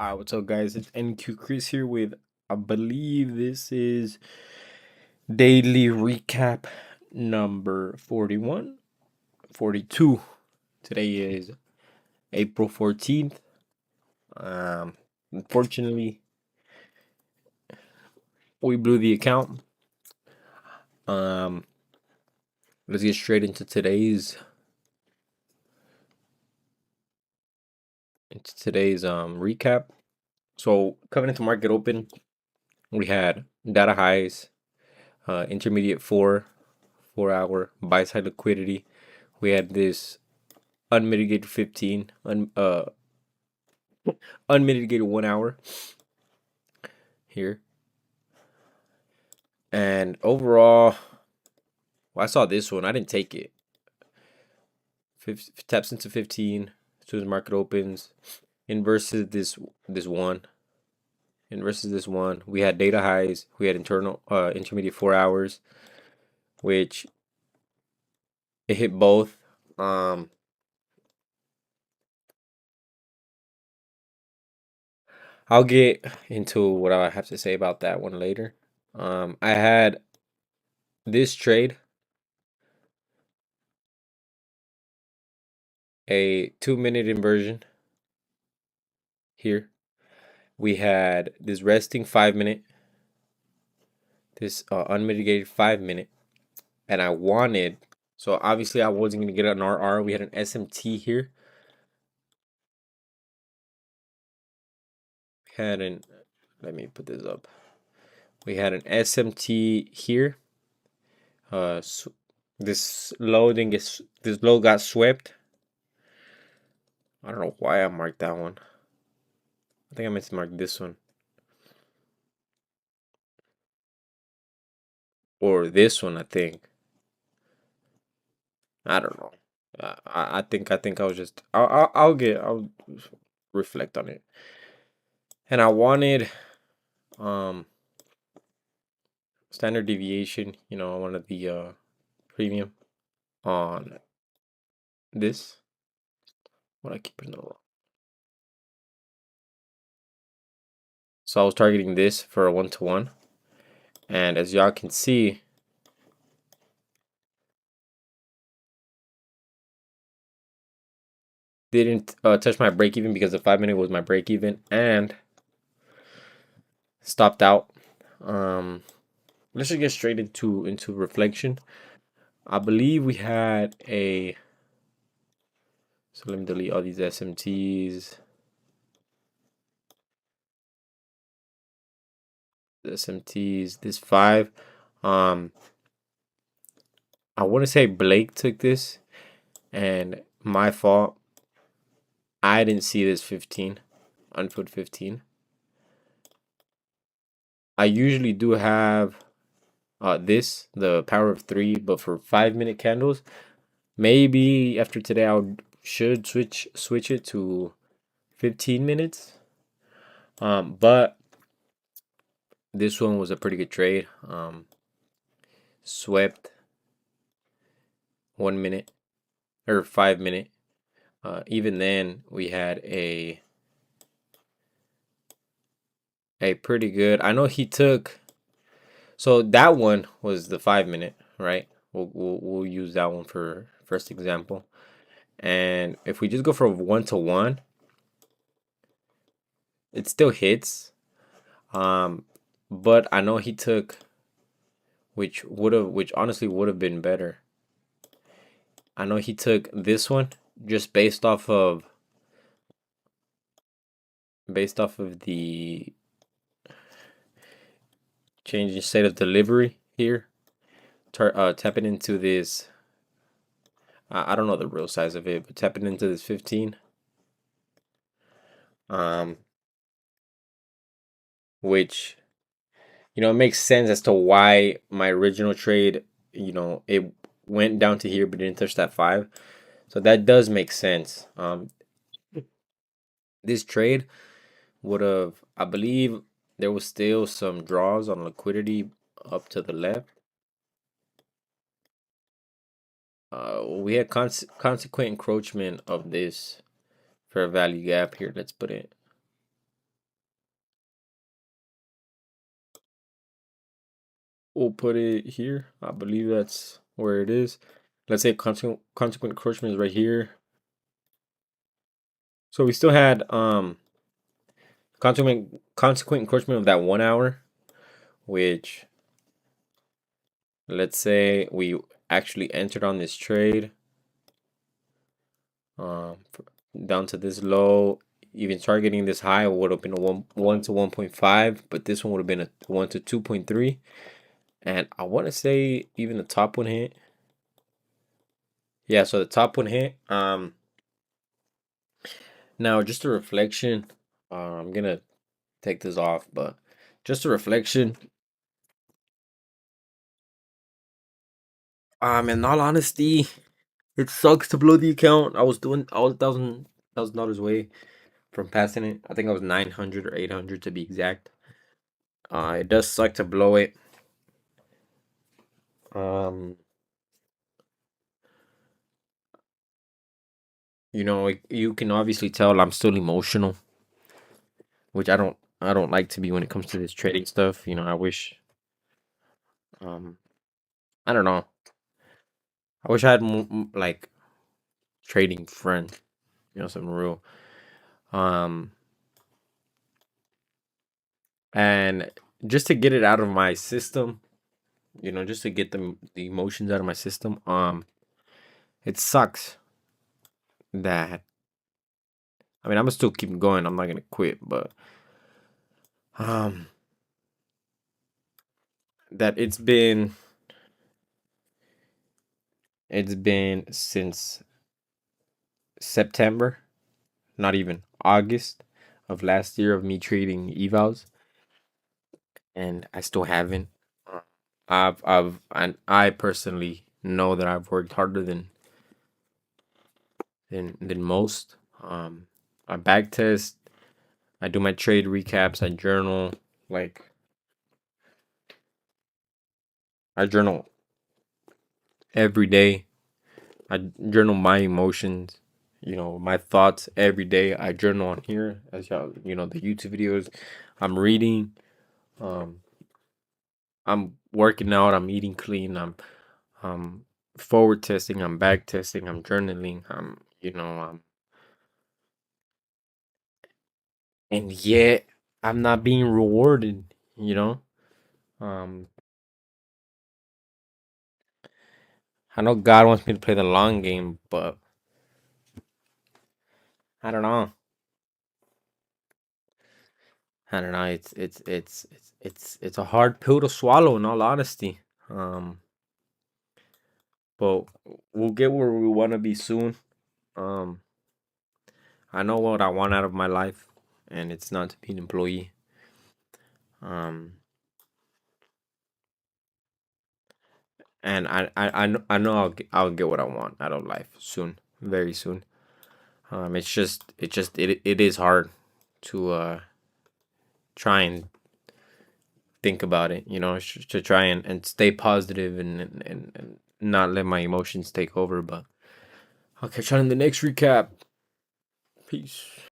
What's up, guys? It's NQ Chris here with, I believe this is daily recap number 41, 42. Today is April 14th. Unfortunately, we blew the account. Um, let's get straight into today's recap. So, coming into market open, we had data highs, intermediate 4 hour buy side liquidity. We had this unmitigated 15, unmitigated 1 hour here. And overall, well, I saw this one. I didn't take it. Taps into 15 as soon as market opens. Inverses this one. Inverses this one. We had data highs. We had intermediate 4 hours, which it hit both. I'll get into what I have to say about that one later. I had this trade, a 2-minute inversion here. We had this resting 5-minute, this unmitigated 5-minute, and I wanted, so obviously I wasn't going to get an RR. We had an SMT here. Let me put this up. We had an SMT here. This low got swept. I don't know why I marked that one. I think I meant to mark this one. Or this one, I think. I don't know. I think I was just I'll reflect on it. And I wanted standard deviation, I wanted the premium on this. What I keep putting it. So I was targeting this for a 1-to-1. And as y'all can see, didn't touch my break even because the 5-minute was my break even and stopped out. Let's just get straight into reflection. I believe we had a, so let me delete all these SMTs. This 5. I want to say Blake took this, and my fault. I didn't see this 15, unfilled 15. I usually do have the power of 3, but for 5-minute candles, maybe after today should switch it to 15 minutes. But this one was a pretty good trade. Swept 1 minute or 5-minute. Even then, we had a pretty good. I know he took. So that one was the 5-minute, right? We'll use that one for first example. And if we just go for 1-to-1, it still hits. But I know he took, which honestly would have been better. I know he took this one just based off of the changing state of delivery here. Tapping into this. I don't know the real size of it, but tapping into this 15. Which, it makes sense as to why my original trade, it went down to here but didn't touch that 5. So that does make sense. This trade would have, I believe there was still some draws on liquidity up to the left. We had consequent encroachment of this fair value gap here. Let's put it. we'll put it here. I believe that's where it is. Let's say consequent encroachment is right here. So we still had consequent encroachment of that 1 hour, which let's say we actually entered on this trade um down to this low, even targeting this high would have been a 1 to 1.5, but this one would have been a 1 to 2.3. And I want to say even the top one hit. Yeah, so the top one hit. Now just a reflection. I'm gonna take this off, but just a reflection. In all honesty, it sucks to blow the account. I was $1,000 away from passing it. I think I was 900 or 800 to be exact. It does suck to blow it. Um, you can obviously tell I'm still emotional, which I don't like to be when it comes to this trading stuff. I wish um I don't know. I wish I had like trading friend, some real um and just to get it out of my system, just to get the emotions out of my system. It sucks that I mean I'm gonna still keep going. I'm not gonna quit, but um that it's been since September, not even August of last year of me trading evals, and I still haven't. Uh, and I personally know that I've worked harder than most. I back test, I do my trade recaps, I journal, like I journal every day. I journal my emotions, my thoughts every day. I journal on here, as y'all, the YouTube videos. I'm reading. Um, I'm working out. I'm eating clean. I'm forward testing. I'm back testing. I'm journaling. And yet I'm not being rewarded. You know. Um, I know God wants me to play the long game, but I don't know. I don't know. It's a hard pill to swallow, in all honesty. Um, but we'll get where we want to be soon. Um, I know what I want out of my life, and it's not to be an employee. Um, and I know I'll get what I want out of life soon, very soon. It is hard to try and think about it, to try and stay positive and not let my emotions take over. But I'll catch you on the next recap. Peace.